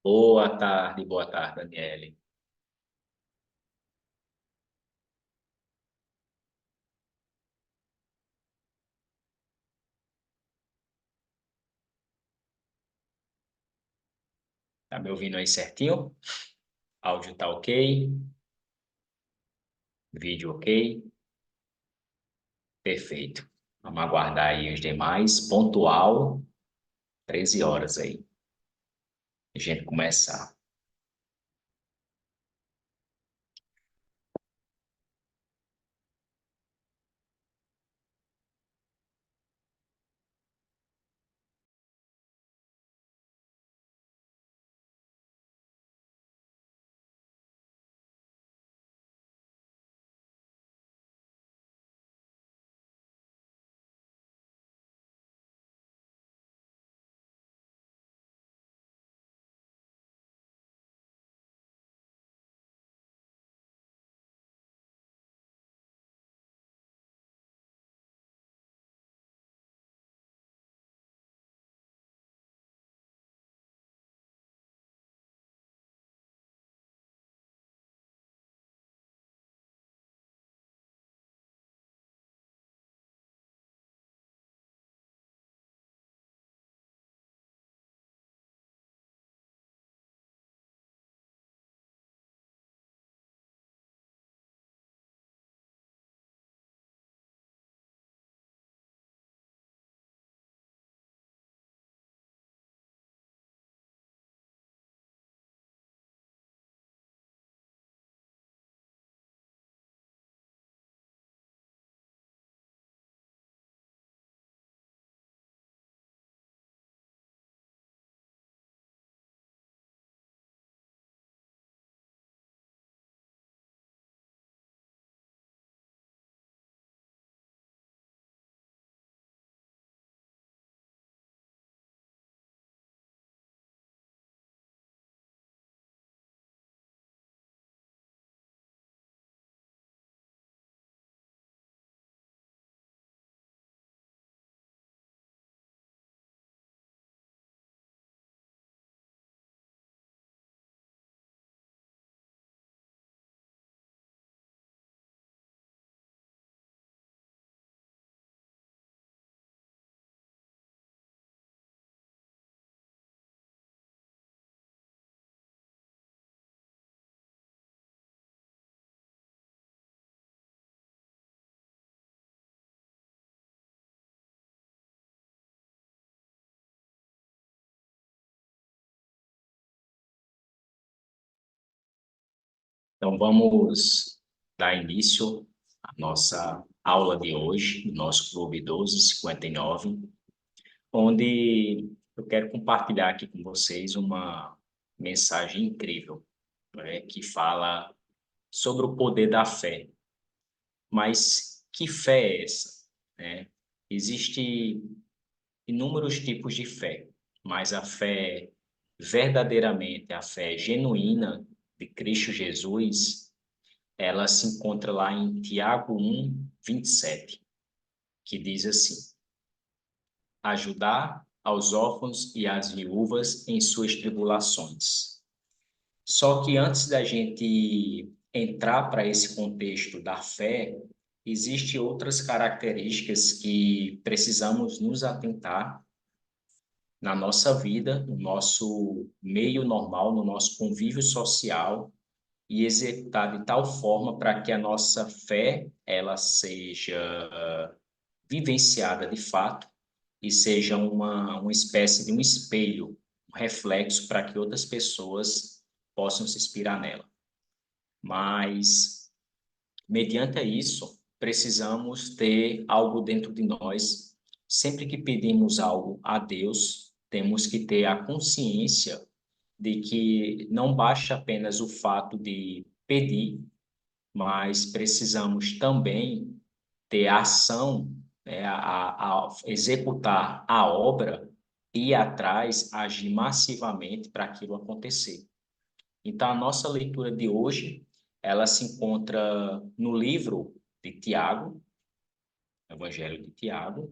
Boa tarde, Daniele. Tá me ouvindo aí certinho? Áudio tá ok? Vídeo ok? Perfeito. Vamos aguardar aí os demais. Pontual, 13 horas aí. A gente começar. Então vamos dar início à nossa aula de hoje, do nosso Clube 1259, onde eu quero compartilhar aqui com vocês uma mensagem incrível, né, que fala sobre o poder da fé. Mas que fé é essa, né? Existem inúmeros tipos de fé, mas a fé verdadeiramente, a fé genuína de Cristo Jesus, ela se encontra lá em Tiago 1:27, que diz assim: ajudar aos órfãos e às viúvas em suas tribulações. Só que antes da gente entrar para esse contexto da fé, existem outras características que precisamos nos atentar na nossa vida, no nosso meio normal, no nosso convívio social e executar de tal forma para que a nossa fé ela seja vivenciada de fato e seja uma espécie de um espelho, um reflexo para que outras pessoas possam se inspirar nela. Mas, mediante isso, precisamos ter algo dentro de nós. Sempre que pedimos algo a Deus, temos que ter a consciência de que não basta apenas o fato de pedir, mas precisamos também ter a ação, né, a executar a obra, ir atrás, agir massivamente para aquilo acontecer. Então, a nossa leitura de hoje, ela se encontra no livro de Tiago, Evangelho de Tiago,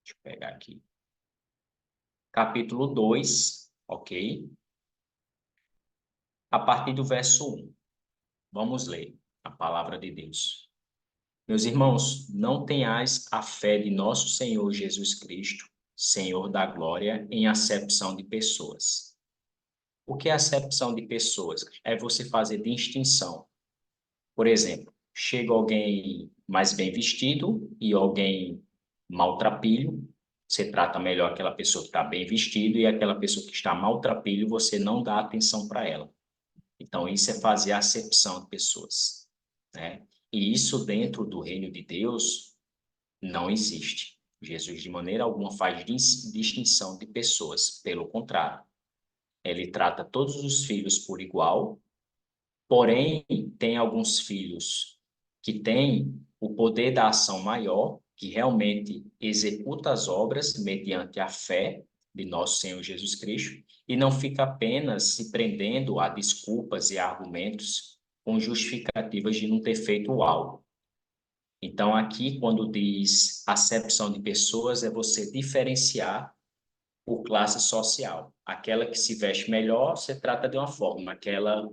deixa eu pegar aqui, capítulo 2, ok? a partir do verso 1. Vamos ler a palavra de Deus. Meus irmãos, não tenhais a fé de nosso Senhor Jesus Cristo, Senhor da glória, em acepção de pessoas. O que é acepção de pessoas? É você fazer distinção. Por exemplo, chega alguém mais bem vestido e alguém maltrapilho, você trata melhor aquela pessoa que está bem vestido e aquela pessoa que está maltrapilho, você não dá atenção para ela. Então, isso é fazer acepção de pessoas, né? E isso dentro do reino de Deus não existe. Jesus, de maneira alguma, faz distinção de pessoas. Pelo contrário, ele trata todos os filhos por igual, porém, tem alguns filhos que têm o poder da ação maior, que realmente executa as obras mediante a fé de nosso Senhor Jesus Cristo, e não fica apenas se prendendo a desculpas e argumentos com justificativas de não ter feito algo. Então, aqui, quando diz acepção de pessoas, é você diferenciar por classe social. Aquela que se veste melhor, você trata de uma forma. Aquela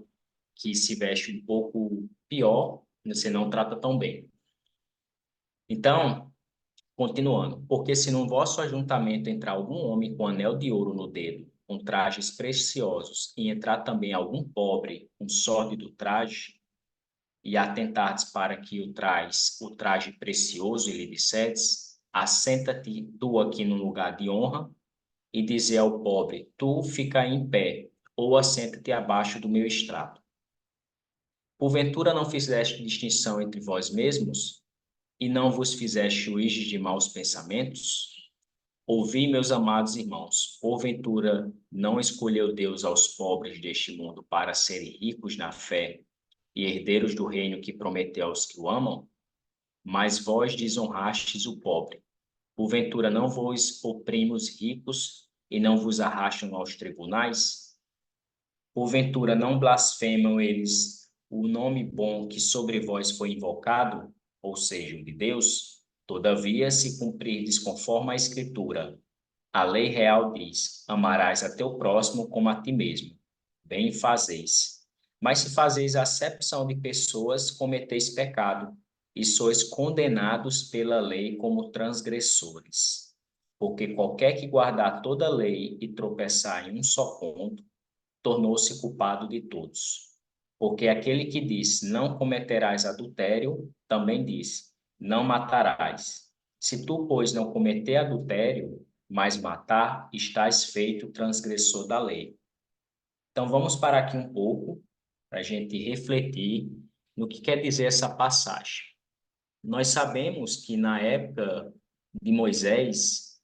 que se veste um pouco pior, você não trata tão bem. Então, continuando. Porque se no vosso ajuntamento entrar algum homem com anel de ouro no dedo, com trajes preciosos, e entrar também algum pobre com sórdido traje, e atentardes para que o traje precioso, e lhe dissedes, assenta-te tu aqui no lugar de honra, e dizer ao pobre, tu fica em pé, ou assenta-te abaixo do meu estrado. Porventura não fizeste distinção entre vós mesmos, e não vos fizeste juízes de maus pensamentos? Ouvi, meus amados irmãos, porventura não escolheu Deus aos pobres deste mundo para serem ricos na fé e herdeiros do reino que prometeu aos que o amam? Mas vós desonrastes o pobre. Porventura não vos oprime os ricos e não vos arrastam aos tribunais? Porventura não blasfemam eles o nome bom que sobre vós foi invocado, ou seja, o de Deus? Todavia, se cumprirdes conforme a Escritura, a lei real diz: amarás a teu próximo como a ti mesmo. Bem fazeis. Mas se fazeis acepção de pessoas, cometeis pecado, e sois condenados pela lei como transgressores. Porque qualquer que guardar toda a lei e tropeçar em um só ponto, tornou-se culpado de todos. Porque aquele que diz, não cometerás adultério, também diz, não matarás. Se tu, pois, não cometer adultério, mas matar, estás feito transgressor da lei. Então, vamos parar aqui um pouco, para a gente refletir no que quer dizer essa passagem. Nós sabemos que na época de Moisés,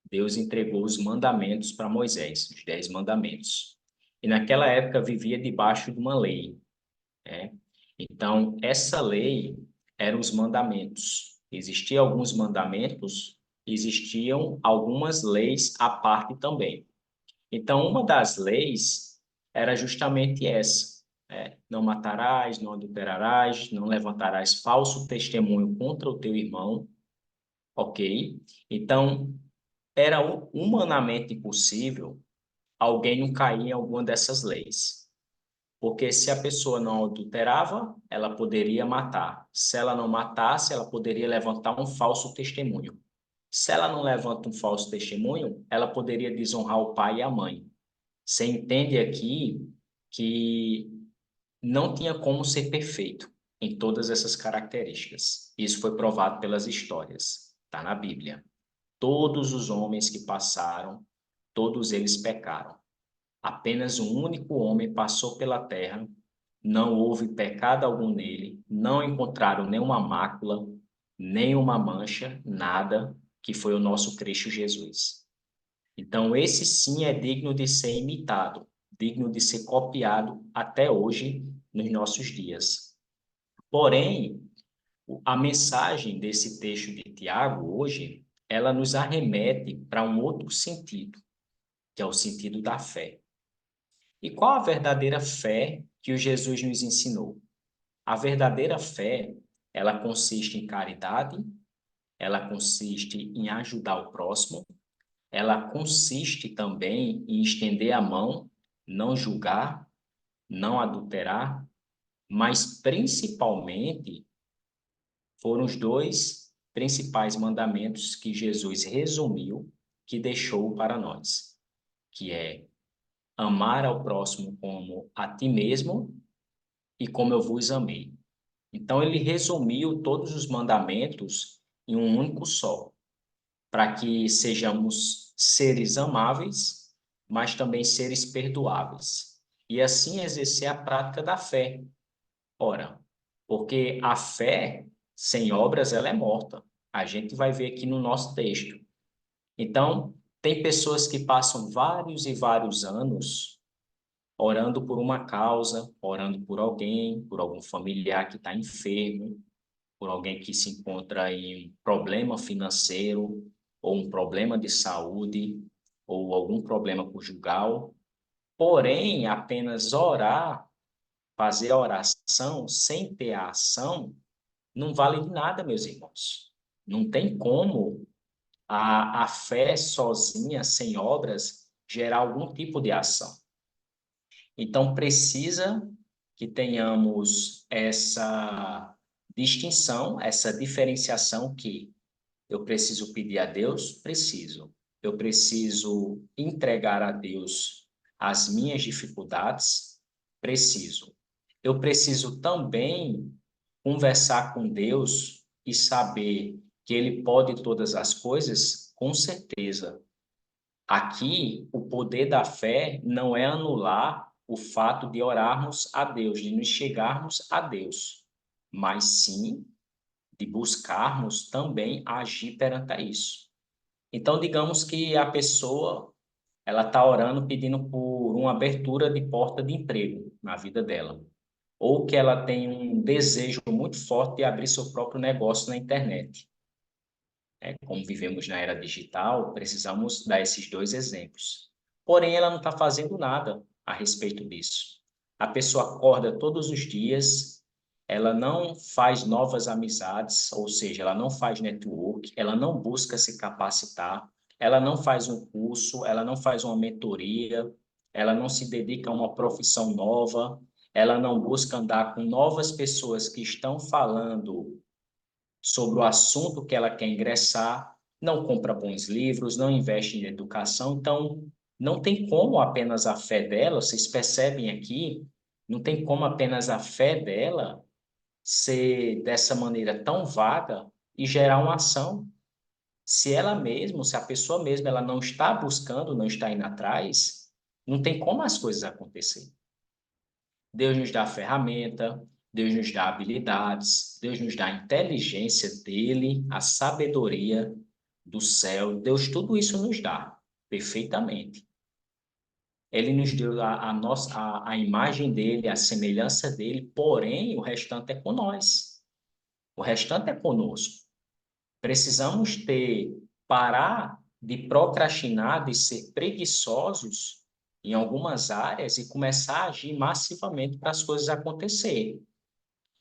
Deus entregou os mandamentos para Moisés, os 10 mandamentos. E naquela época vivia debaixo de uma lei, né? Então, essa lei eram os mandamentos. Existiam alguns mandamentos, existiam algumas leis à parte também. Então, uma das leis era justamente essa, né? Não matarás, não adulterarás, não levantarás falso testemunho contra o teu irmão, ok? Então, era humanamente impossível alguém não cair em alguma dessas leis. Porque se a pessoa não adulterava, ela poderia matar. Se ela não matasse, ela poderia levantar um falso testemunho. Se ela não levanta um falso testemunho, ela poderia desonrar o pai e a mãe. Você entende aqui que não tinha como ser perfeito em todas essas características. Isso foi provado pelas histórias, está na Bíblia. Todos os homens que passaram, todos eles pecaram. Apenas um único homem passou pela terra, não houve pecado algum nele, não encontraram nenhuma mácula, nenhuma mancha, nada, que foi o nosso Cristo Jesus. Então, esse sim é digno de ser imitado, digno de ser copiado até hoje, nos nossos dias. Porém, a mensagem desse texto de Tiago hoje, ela nos arremete para um outro sentido, que é o sentido da fé. E qual a verdadeira fé que o Jesus nos ensinou? A verdadeira fé, ela consiste em caridade, ela consiste em ajudar o próximo, ela consiste também em estender a mão, não julgar, não adulterar, mas principalmente foram os dois principais mandamentos que Jesus resumiu, que deixou para nós, que é amar ao próximo como a ti mesmo e como eu vos amei. Então, ele resumiu todos os mandamentos em um único só, para que sejamos seres amáveis, mas também seres perdoáveis. E assim exercer a prática da fé. Ora, porque a fé sem obras ela é morta. A gente vai ver aqui no nosso texto. Então, tem pessoas que passam vários e vários anos orando por uma causa, orando por alguém, por algum familiar que está enfermo, por alguém que se encontra em um problema financeiro, ou um problema de saúde, ou algum problema conjugal. Porém, apenas orar, fazer a oração sem ter a ação, não vale de nada, meus irmãos. Não tem como a fé sozinha, sem obras, gerar algum tipo de ação. Então, precisa que tenhamos essa distinção, essa diferenciação que eu preciso pedir a Deus? Preciso. Eu preciso entregar a Deus as minhas dificuldades? Preciso. Eu preciso também conversar com Deus e saber que Ele pode todas as coisas? Com certeza. Aqui, o poder da fé não é anular o fato de orarmos a Deus, de nos chegarmos a Deus, mas sim de buscarmos também agir perante a isso. Então, digamos que a pessoa ela está orando pedindo por uma abertura de porta de emprego na vida dela, ou que ela tem um desejo muito forte de abrir seu próprio negócio na internet. Como vivemos na era digital, precisamos dar esses dois exemplos. Porém, ela não está fazendo nada a respeito disso. A pessoa acorda todos os dias, ela não faz novas amizades, ou seja, ela não faz network, ela não busca se capacitar, ela não faz um curso, ela não faz uma mentoria, ela não se dedica a uma profissão nova, ela não busca andar com novas pessoas que estão falando sobre o assunto que ela quer ingressar, não compra bons livros, não investe em educação, então não tem como apenas a fé dela, vocês percebem aqui, não tem como apenas a fé dela ser dessa maneira tão vaga e gerar uma ação. Se ela mesma, se a pessoa mesma, ela não está buscando, não está indo atrás, não tem como as coisas acontecerem. Deus nos dá a ferramenta, Deus nos dá habilidades, Deus nos dá a inteligência dele, a sabedoria do céu. Deus tudo isso nos dá perfeitamente. Ele nos deu a imagem dele, a semelhança dele, porém o restante é com nós. O restante é conosco. Precisamos parar de procrastinar, de ser preguiçosos em algumas áreas e começar a agir massivamente para as coisas acontecerem.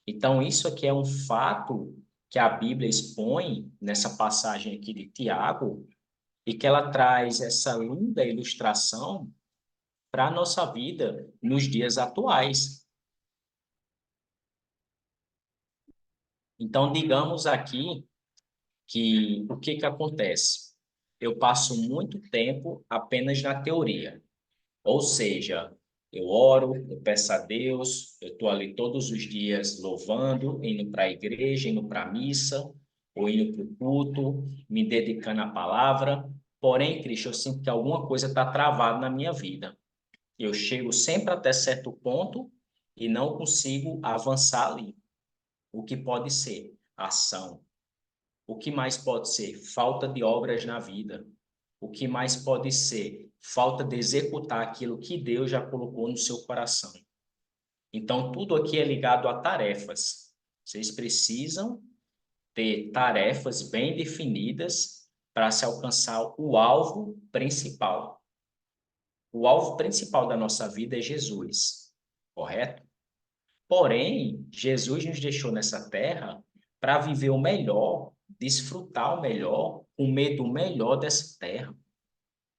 Então, isso aqui é um fato que a Bíblia expõe nessa passagem aqui de Tiago e que ela traz essa linda ilustração para a nossa vida nos dias atuais. Então, digamos aqui que o que que acontece? Eu passo muito tempo apenas na teoria. Ou seja, eu oro, eu peço a Deus, eu estou ali todos os dias louvando, indo para a igreja, indo para a missa, ou indo para o culto, me dedicando à palavra. Porém, Cristo, eu sinto que alguma coisa está travada na minha vida. Eu chego sempre até certo ponto e não consigo avançar ali. O que pode ser? Ação. O que mais pode ser? Falta de obras na vida. O que mais pode ser? Falta de executar aquilo que Deus já colocou no seu coração. Então, tudo aqui é ligado a tarefas. Vocês precisam ter tarefas bem definidas para se alcançar o alvo principal. O alvo principal da nossa vida é Jesus, correto? Porém, Jesus nos deixou nessa terra para viver o melhor, desfrutar o melhor, comer do melhor dessa terra.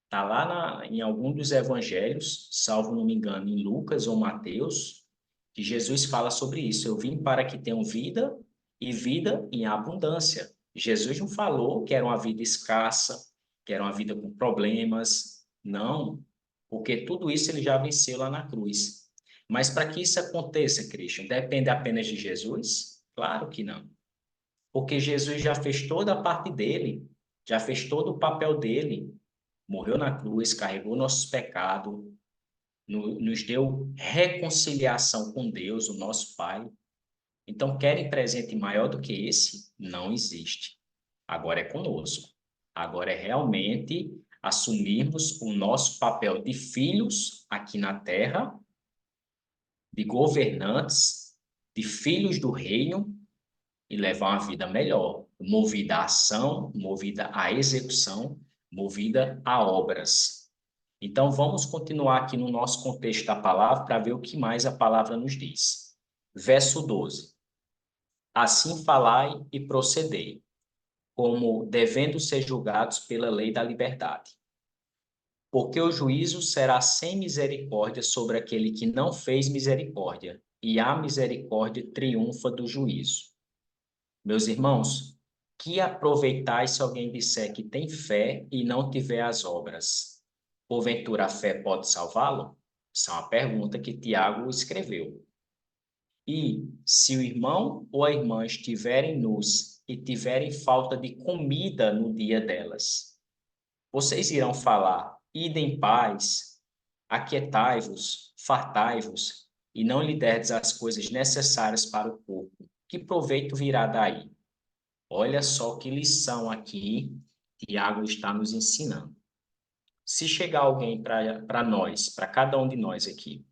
Está lá em algum dos evangelhos, salvo não me engano, em Lucas ou Mateus, que Jesus fala sobre isso. Eu vim para que tenham vida e vida em abundância. Jesus não falou que era uma vida escassa, que era uma vida com problemas. Não, porque tudo isso ele já venceu lá na cruz. Mas para que isso aconteça, Christian, depende apenas de Jesus? Claro que não. Porque Jesus já fez toda a parte dele, já fez todo o papel dele, morreu na cruz, carregou nossos pecados, nos deu reconciliação com Deus, o nosso Pai. Então, querem presente maior do que esse? Não existe. Agora é conosco. Agora é realmente assumirmos o nosso papel de filhos aqui na terra, de governantes, de filhos do reino e levar uma vida melhor, movida à ação, movida à execução, movida a obras. Então, vamos continuar aqui no nosso contexto da palavra para ver o que mais a palavra nos diz. Verso 12. Assim falai e procedei, como devendo ser julgados pela lei da liberdade. Porque o juízo será sem misericórdia sobre aquele que não fez misericórdia, e a misericórdia triunfa do juízo. Meus irmãos, que aproveitais se alguém disser que tem fé e não tiver as obras? Porventura a fé pode salvá-lo? Essa é uma pergunta que Tiago escreveu. E se o irmão ou a irmã estiverem nus e tiverem falta de comida no dia delas, vocês irão falar: ide em paz, aquietai-vos, fartai-vos, e não lhe derdes as coisas necessárias para o corpo. Que proveito virá daí? Olha só que lição aqui Tiago está nos ensinando. Se chegar alguém para nós, para cada um de nós aqui,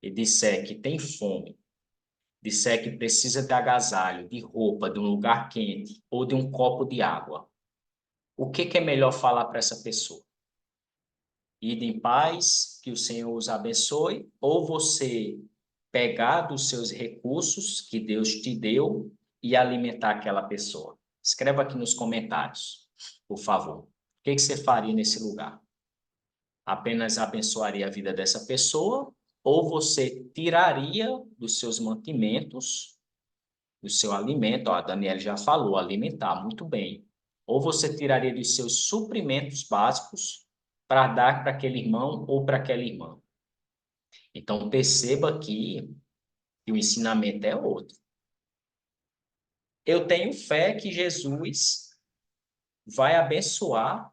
e disser que tem fome, disser que precisa de agasalho, de roupa, de um lugar quente ou de um copo de água, o que é melhor falar para essa pessoa? Ide em paz, que o Senhor os abençoe, ou você pegar dos seus recursos que Deus te deu e alimentar aquela pessoa? Escreva aqui nos comentários, por favor. O que você faria nesse lugar? Apenas abençoaria a vida dessa pessoa ou você tiraria dos seus mantimentos, do seu alimento? Ó, a Daniela já falou, alimentar, muito bem. Ou você tiraria dos seus suprimentos básicos para dar para aquele irmão ou para aquela irmã. Então, perceba que o ensinamento é outro. Eu tenho fé que Jesus vai abençoar.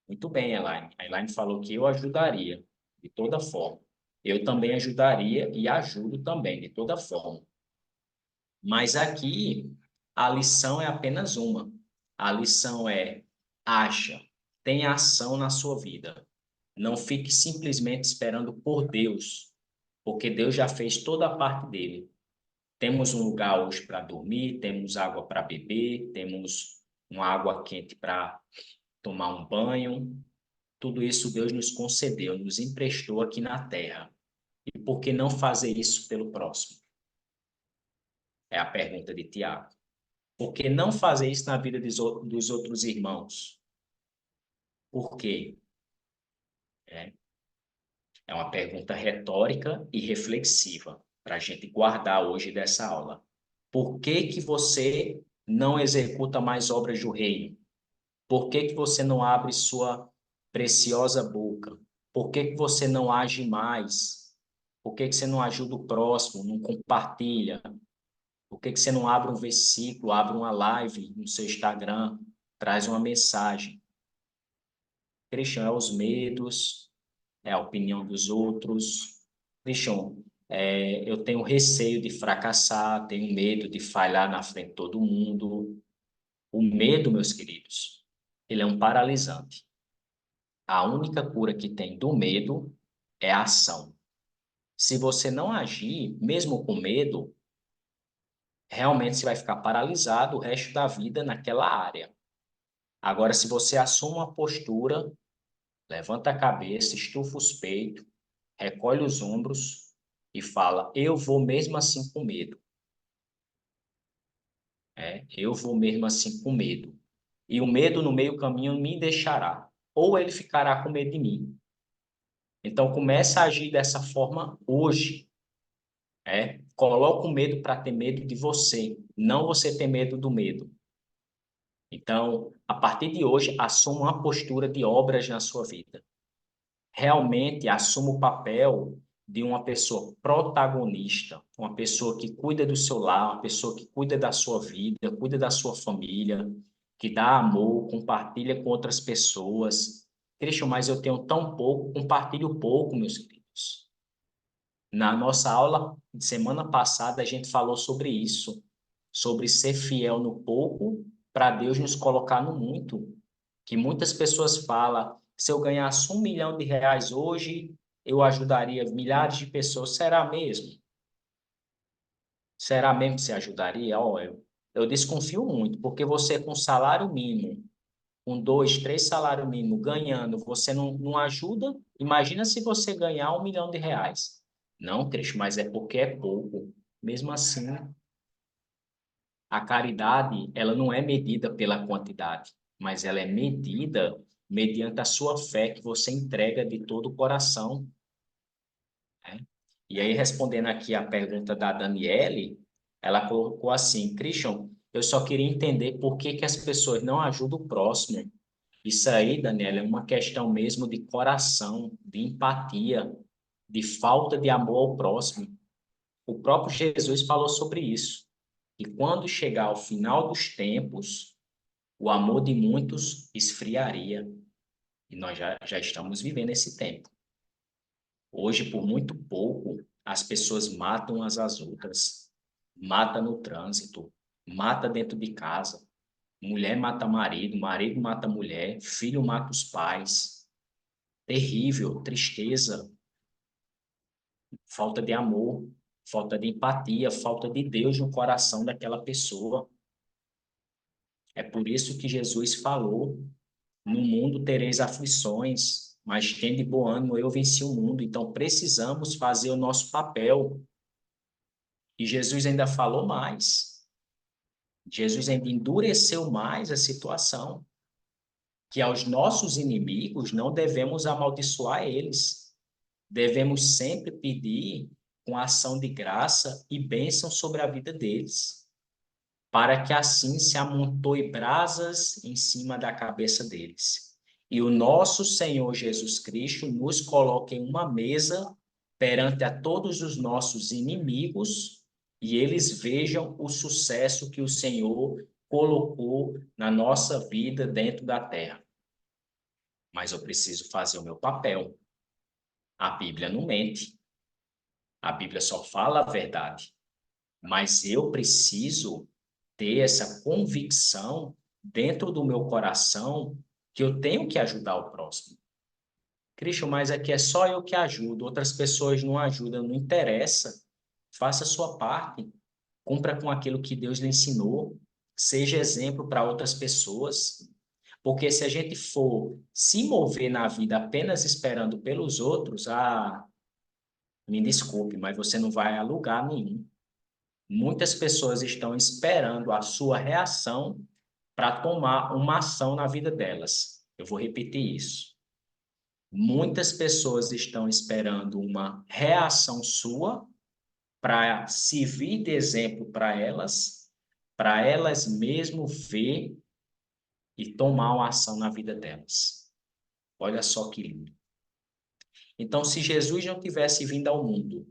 Muito bem, Elaine. A Elaine falou que eu ajudaria de toda forma. Eu também ajudaria e ajudo também de toda forma. Mas aqui a lição é apenas uma. A lição é: acha, tenha ação na sua vida. Não fique simplesmente esperando por Deus, porque Deus já fez toda a parte dele. Temos um lugar hoje para dormir, temos água para beber, temos uma água quente para tomar um banho. Tudo isso Deus nos concedeu, nos emprestou aqui na terra. E por que não fazer isso pelo próximo? É a pergunta de Tiago. Por que não fazer isso na vida dos outros irmãos? Por quê? É, é uma pergunta retórica e reflexiva para a gente guardar hoje dessa aula. Por que que você não executa mais obras do reino? Por que que você não abre sua preciosa boca? Por que que você não age mais? Por que que você não ajuda o próximo, não compartilha? Por que que você não abre um versículo, abre uma live no seu Instagram, traz uma mensagem? Christian, é os medos, é a opinião dos outros. Christian, eu tenho receio de fracassar, tenho medo de falhar na frente de todo mundo. O medo, meus queridos, ele é um paralisante. A única cura que tem do medo é a ação. Se você não agir, mesmo com medo, realmente você vai ficar paralisado o resto da vida naquela área. Agora, se você assume uma postura, levanta a cabeça, estufa os peitos, recolhe os ombros e fala: eu vou mesmo assim com medo. Eu vou mesmo assim com medo. E o medo no meio caminho me deixará. ou ele ficará com medo de mim. Então, comece a agir dessa forma hoje. Coloca o medo para ter medo de você, não você ter medo do medo. Então, a partir de hoje, assuma uma postura de obras na sua vida. Realmente assuma o papel de uma pessoa protagonista, uma pessoa que cuida do seu lar, uma pessoa que cuida da sua vida, cuida da sua família, que dá amor, compartilha com outras pessoas. Cristian, mas eu tenho tão pouco, compartilho pouco, meus queridos. Na nossa aula de semana passada, a gente falou sobre isso, sobre ser fiel no pouco para Deus nos colocar no muito. Que muitas pessoas falam, se eu ganhasse R$ 1 milhão hoje, eu ajudaria milhares de pessoas. Será mesmo? Será mesmo que você ajudaria? Eu desconfio muito, porque você com salário mínimo, com 2, 3 salários mínimos ganhando, você não ajuda? Imagina se você ganhar R$ 1 milhão. Não, Cristo, mas é porque é pouco. Mesmo assim, a caridade, ela não é medida pela quantidade, mas ela é medida mediante a sua fé que você entrega de todo o coração, né? E aí, respondendo aqui a pergunta da Daniele, ela colocou assim, Christian, eu só queria entender por que que as pessoas não ajudam o próximo. Isso aí, Daniela, é uma questão mesmo de coração, de empatia, de falta de amor ao próximo. O próprio Jesus falou sobre isso. E quando chegar ao final dos tempos, o amor de muitos esfriaria. E nós já estamos vivendo esse tempo. Hoje, por muito pouco, as pessoas matam umas às outras. Mata no trânsito, mata dentro de casa. Mulher mata marido, marido mata mulher, filho mata os pais. Terrível, tristeza, falta de amor, falta de empatia, falta de Deus no coração daquela pessoa. É por isso que Jesus falou: no mundo tereis aflições, mas tende bom ânimo, eu venci o mundo. Então precisamos fazer o nosso papel. E Jesus ainda falou mais. Jesus ainda endureceu mais a situação, que aos nossos inimigos não devemos amaldiçoar eles. Devemos sempre pedir com ação de graça e bênção sobre a vida deles, para que assim se amontoe brasas em cima da cabeça deles. E o nosso Senhor Jesus Cristo nos coloque em uma mesa perante a todos os nossos inimigos e eles vejam o sucesso que o Senhor colocou na nossa vida dentro da terra. Mas eu preciso fazer o meu papel. A Bíblia não mente. A Bíblia só fala a verdade. Mas eu preciso ter essa convicção dentro do meu coração que eu tenho que ajudar o próximo. Cristo, mas aqui é só eu que ajudo, outras pessoas não ajudam, não interessa. Faça a sua parte, cumpra com aquilo que Deus lhe ensinou, seja exemplo para outras pessoas. Porque se a gente for se mover na vida apenas esperando pelos outros, me desculpe, mas você não vai a lugar nenhum. Muitas pessoas estão esperando a sua reação para tomar uma ação na vida delas. Eu vou repetir isso. Muitas pessoas estão esperando uma reação sua para servir de exemplo para elas mesmo ver e tomar uma ação na vida delas. Olha só que lindo. Então, se Jesus não tivesse vindo ao mundo,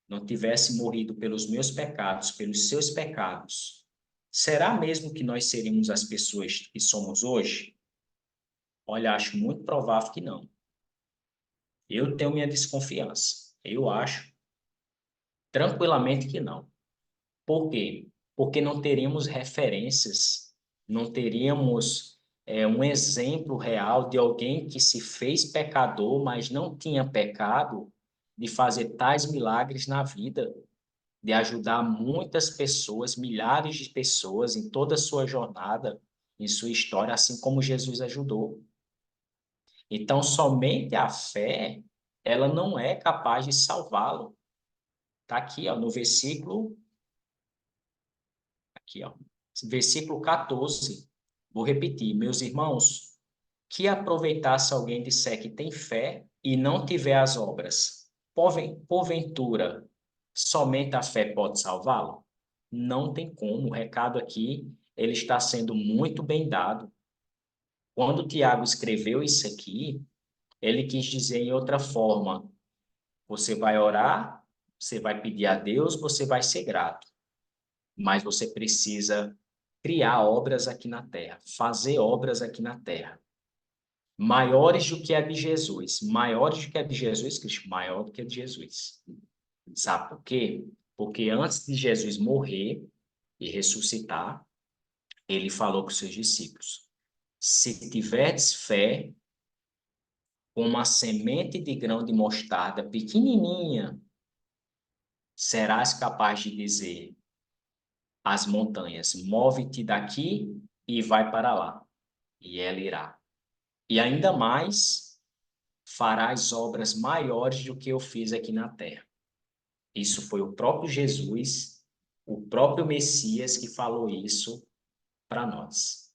não tivesse morrido pelos meus pecados, pelos seus pecados, será mesmo que nós seríamos as pessoas que somos hoje? Olha, acho muito provável que não. Eu tenho minha desconfiança. Eu acho tranquilamente que não. Por quê? Porque não teríamos referências, não teríamos um exemplo real de alguém que se fez pecador, mas não tinha pecado, de fazer tais milagres na vida, de ajudar muitas pessoas, milhares de pessoas em toda a sua jornada, em sua história, assim como Jesus ajudou. Então, somente a fé, ela não é capaz de salvá-lo. Está aqui, ó, no versículo, aqui, ó, versículo 14. Vou repetir, meus irmãos, Que aproveitar se alguém disser que tem fé e não tiver as obras? Porventura, somente a fé pode salvá-lo? Não tem como. O recado aqui, ele está sendo muito bem dado. Quando Tiago escreveu isso aqui, ele quis dizer em outra forma: você vai orar, você vai pedir a Deus, você vai ser grato, mas você precisa criar obras aqui na terra, fazer obras aqui na terra, maiores do que a de Jesus, maiores do que a de Jesus Cristo, maior do que a de Jesus. Sabe por quê? Porque antes de Jesus morrer e ressuscitar, ele falou com seus discípulos: se tiverdes fé, como uma semente de grão de mostarda pequenininha, serás capaz de dizer às montanhas: move-te daqui e vai para lá, e ela irá. E ainda mais, farás obras maiores do que eu fiz aqui na terra. Isso foi o próprio Jesus, o próprio Messias que falou isso para nós.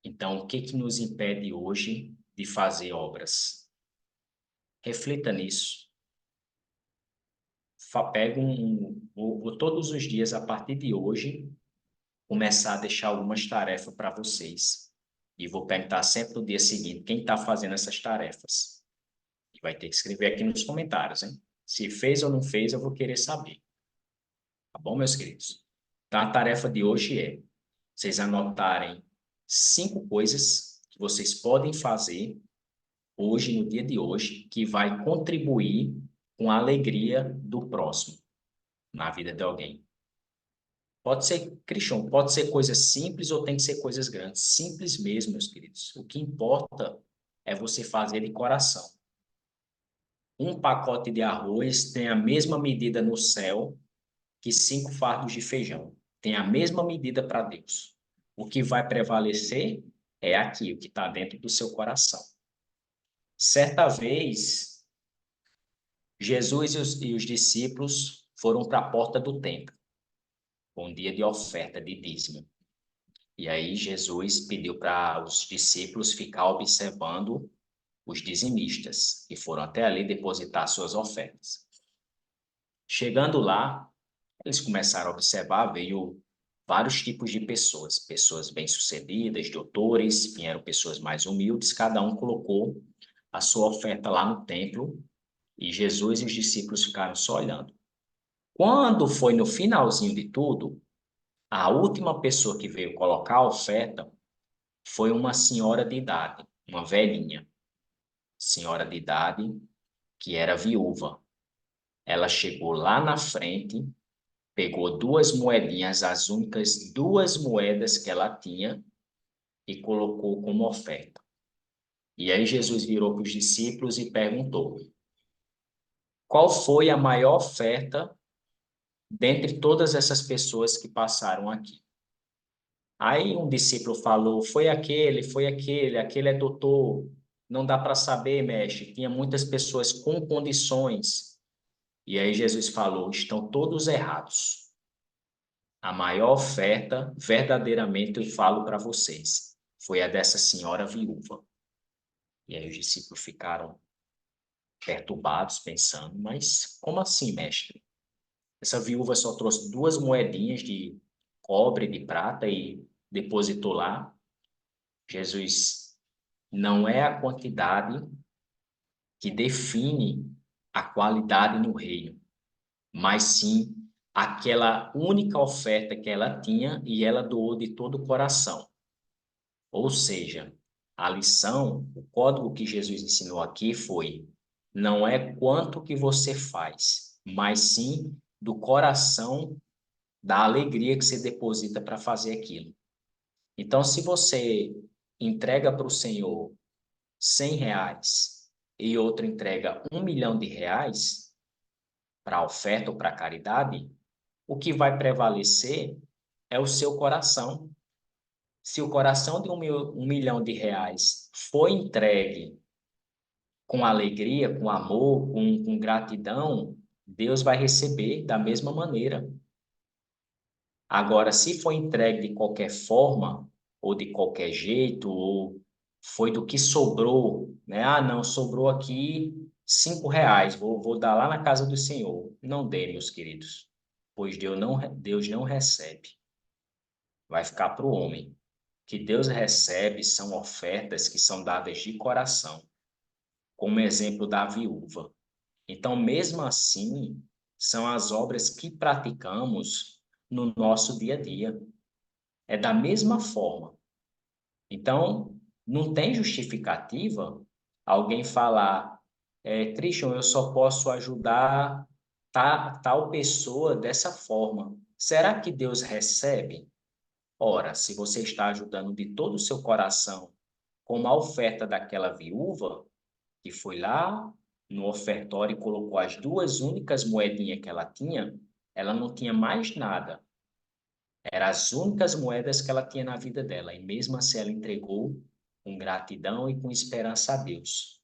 Então, o que que nos impede hoje de fazer obras? Reflita nisso. Pega vou todos os dias, a partir de hoje, começar a deixar algumas tarefas para vocês. E vou perguntar sempre no dia seguinte quem está fazendo essas tarefas. E vai ter que escrever aqui nos comentários, hein? Se fez ou não fez, eu vou querer saber. Tá bom, meus queridos? Então, a tarefa de hoje é vocês anotarem 5 coisas que vocês podem fazer hoje, no dia de hoje, que vai contribuir com a alegria do próximo na vida de alguém. Pode ser, Cristian, pode ser coisas simples ou tem que ser coisas grandes. Simples mesmo, meus queridos. O que importa é você fazer de coração. Um pacote de arroz tem a mesma medida no céu que 5 fardos de feijão. Tem a mesma medida para Deus. O que vai prevalecer é aqui, o que está dentro do seu coração. Certa vez, Jesus e os discípulos foram para a porta do templo, um dia de oferta, de dízimo. E aí Jesus pediu para os discípulos ficar observando os dizimistas, que foram até ali depositar suas ofertas. Chegando lá, eles começaram a observar, veio vários tipos de pessoas, pessoas bem-sucedidas, doutores, vieram pessoas mais humildes, cada um colocou a sua oferta lá no templo e Jesus e os discípulos ficaram só olhando. Quando foi no finalzinho de tudo, a última pessoa que veio colocar a oferta foi uma senhora de idade, uma velhinha, senhora de idade que era viúva. Ela chegou lá na frente, pegou 2 moedinhas, as únicas 2 moedas que ela tinha, e colocou como oferta. E aí Jesus virou para os discípulos e perguntou: qual foi a maior oferta dentre todas essas pessoas que passaram aqui? Aí um discípulo falou: foi aquele é doutor. Não dá para saber, mestre. Tinha muitas pessoas com condições. E aí Jesus falou: estão todos errados. A maior oferta, verdadeiramente eu falo para vocês, foi a dessa senhora viúva. E aí os discípulos ficaram perturbados, pensando: mas como assim, mestre? Essa viúva só trouxe 2 moedinhas de cobre, de prata e depositou lá. Jesus, não é a quantidade que define a qualidade no reino, mas sim aquela única oferta que ela tinha e ela doou de todo o coração. Ou seja, a lição, o código que Jesus ensinou aqui foi: não é quanto que você faz, mas sim do coração, da alegria que você deposita para fazer aquilo. Então, se você entrega para o Senhor R$ 100 e outro entrega R$ 1 milhão para a oferta ou para a caridade, o que vai prevalecer é o seu coração. Se o coração de R$ 1 milhão foi entregue com alegria, com amor, com gratidão, Deus vai receber da mesma maneira. Agora, se for entregue de qualquer forma, ou de qualquer jeito, ou foi do que sobrou, né? Ah, não, sobrou aqui R$ 5, vou dar lá na casa do Senhor. Não dê, meus queridos, pois Deus não recebe, vai ficar para o homem. O que Deus recebe são ofertas que são dadas de coração, como exemplo da viúva. Então, mesmo assim, são as obras que praticamos no nosso dia a dia. É da mesma forma. Então, não tem justificativa alguém falar, Christian, eu só posso ajudar tal pessoa dessa forma. Será que Deus recebe? Ora, se você está ajudando de todo o seu coração, como a oferta daquela viúva, que foi lá no ofertório e colocou as duas únicas moedinhas que ela tinha, ela não tinha mais nada. Eram as únicas moedas que ela tinha na vida dela. E mesmo assim ela entregou com gratidão e com esperança a Deus.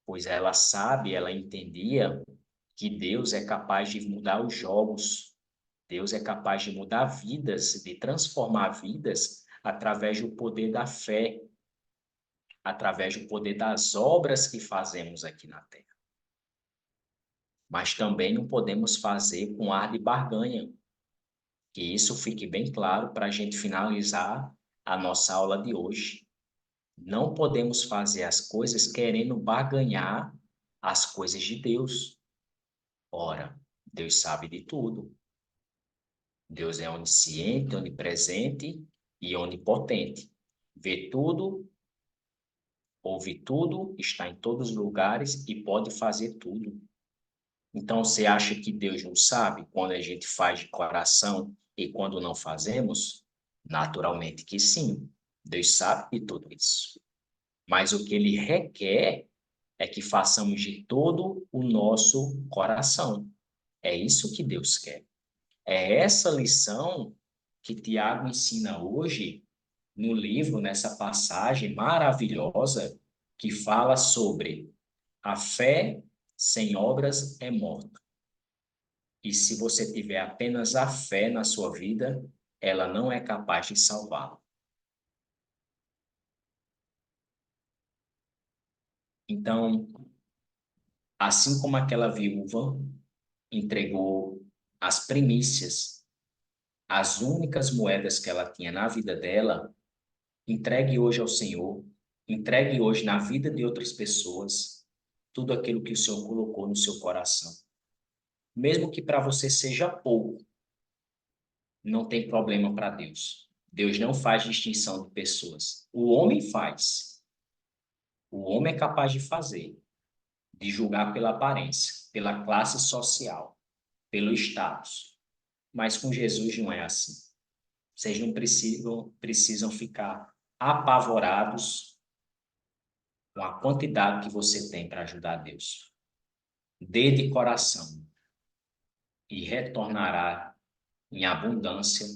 Pois ela sabe, ela entendia que Deus é capaz de mudar os jogos. Deus é capaz de mudar vidas, de transformar vidas através do poder da fé, através do poder das obras que fazemos aqui na terra. Mas também não podemos fazer com ar de barganha. Que isso fique bem claro para a gente finalizar a nossa aula de hoje. Não podemos fazer as coisas querendo barganhar as coisas de Deus. Ora, Deus sabe de tudo. Deus é onisciente, onipresente e onipotente. Vê tudo, ouve tudo, está em todos os lugares e pode fazer tudo. Então, você acha que Deus não sabe quando a gente faz de coração e quando não fazemos? Naturalmente que sim. Deus sabe de tudo isso. Mas o que ele requer é que façamos de todo o nosso coração. É isso que Deus quer. É essa lição que Tiago ensina hoje no livro, nessa passagem maravilhosa que fala sobre a fé sem obras é morta. E se você tiver apenas a fé na sua vida, ela não é capaz de salvá-lo. Então, assim como aquela viúva entregou as primícias, as únicas moedas que ela tinha na vida dela, entregue hoje ao Senhor, entregue hoje na vida de outras pessoas tudo aquilo que o Senhor colocou no seu coração. Mesmo que para você seja pouco, não tem problema para Deus. Deus não faz distinção de pessoas. O homem faz. O homem é capaz de fazer, de julgar pela aparência, pela classe social, pelo status. Mas com Jesus não é assim. Vocês não precisam ficar apavorados com a quantidade que você tem para ajudar Deus. Dê de coração e retornará em abundância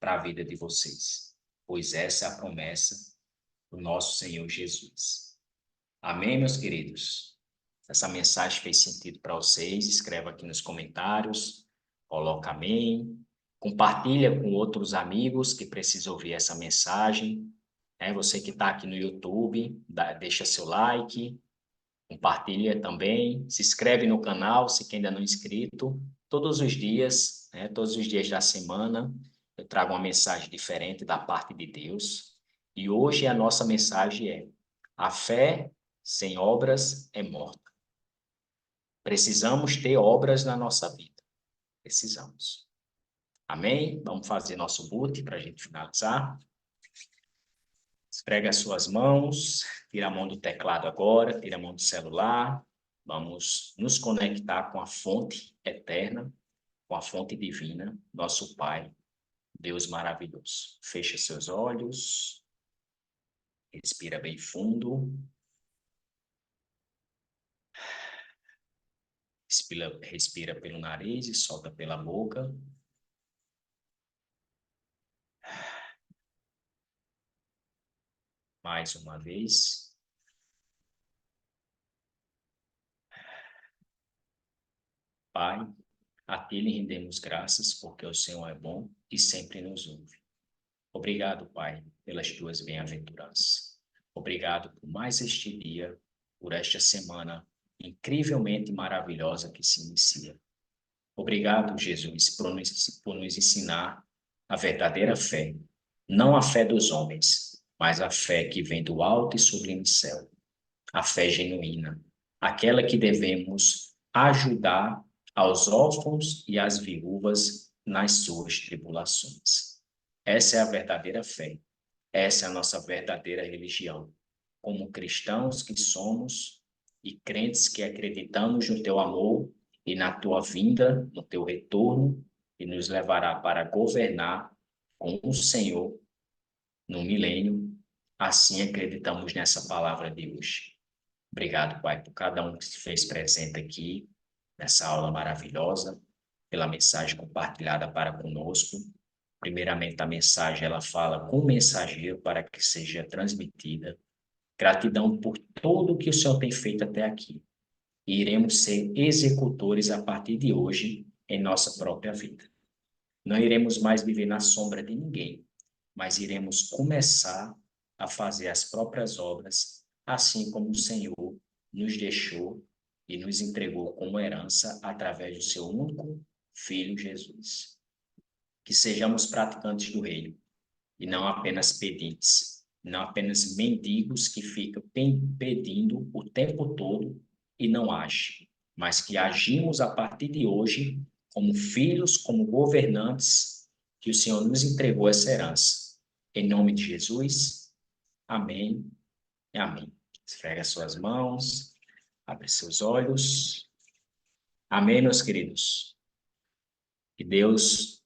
para a vida de vocês, pois essa é a promessa do nosso Senhor Jesus. Amém, meus queridos? Essa mensagem fez sentido para vocês? Escreva aqui nos comentários, coloca amém, compartilha com outros amigos que precisam ouvir essa mensagem. Você que está aqui no YouTube, deixa seu like, compartilha também, se inscreve no canal, se ainda não é inscrito. Todos os dias da semana, eu trago uma mensagem diferente da parte de Deus. E hoje a nossa mensagem é: a fé sem obras é morta. Precisamos ter obras na nossa vida. Precisamos. Amém? Vamos fazer nosso boot para a gente finalizar. Esfrega as suas mãos, tira a mão do teclado agora, tira a mão do celular. Vamos nos conectar com a fonte eterna, com a fonte divina, nosso Pai, Deus maravilhoso. Fecha seus olhos, respira bem fundo. Respira pelo nariz e solta pela boca. Mais uma vez. Pai, a Ti lhe rendemos graças, porque o Senhor é bom e sempre nos ouve. Obrigado, Pai, pelas Tuas bem-aventuranças. Obrigado por mais este dia, por esta semana incrivelmente maravilhosa que se inicia. Obrigado, Jesus, por nos ensinar a verdadeira fé, não a fé dos homens, mas a fé que vem do alto e sublime céu, a fé genuína, aquela que devemos ajudar aos órfãos e às viúvas nas suas tribulações. Essa é a verdadeira fé, essa é a nossa verdadeira religião. Como cristãos que somos e crentes que acreditamos no teu amor e na tua vinda, no teu retorno, e nos levará para governar com o Senhor no milênio, assim acreditamos nessa palavra de hoje. Obrigado, Pai, por cada um que se fez presente aqui, nessa aula maravilhosa, pela mensagem compartilhada para conosco. Primeiramente, a mensagem, ela fala com o mensageiro para que seja transmitida. Gratidão por tudo que o Senhor tem feito até aqui. E iremos ser executores a partir de hoje em nossa própria vida. Não iremos mais viver na sombra de ninguém, mas iremos começar a fazer as próprias obras, assim como o Senhor nos deixou e nos entregou como herança através do seu único Filho Jesus. Que sejamos praticantes do reino e não apenas pedintes, não apenas mendigos que ficam pedindo o tempo todo e não agem, mas que agimos a partir de hoje como filhos, como governantes, que o Senhor nos entregou essa herança. Em nome de Jesus, amém e amém. Esfrega suas mãos, abre seus olhos. Amém, meus queridos. Que Deus,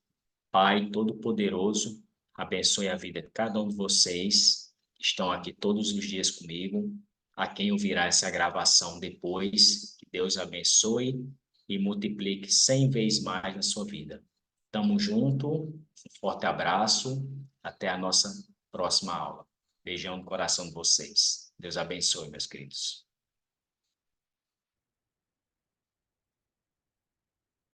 Pai Todo-Poderoso, abençoe a vida de cada um de vocês que estão aqui todos os dias comigo. A quem ouvirá essa gravação depois, que Deus abençoe e multiplique 100 vezes mais na sua vida. Tamo junto, um forte abraço, até a nossa próxima aula. Beijão no coração de vocês. Deus abençoe, meus queridos.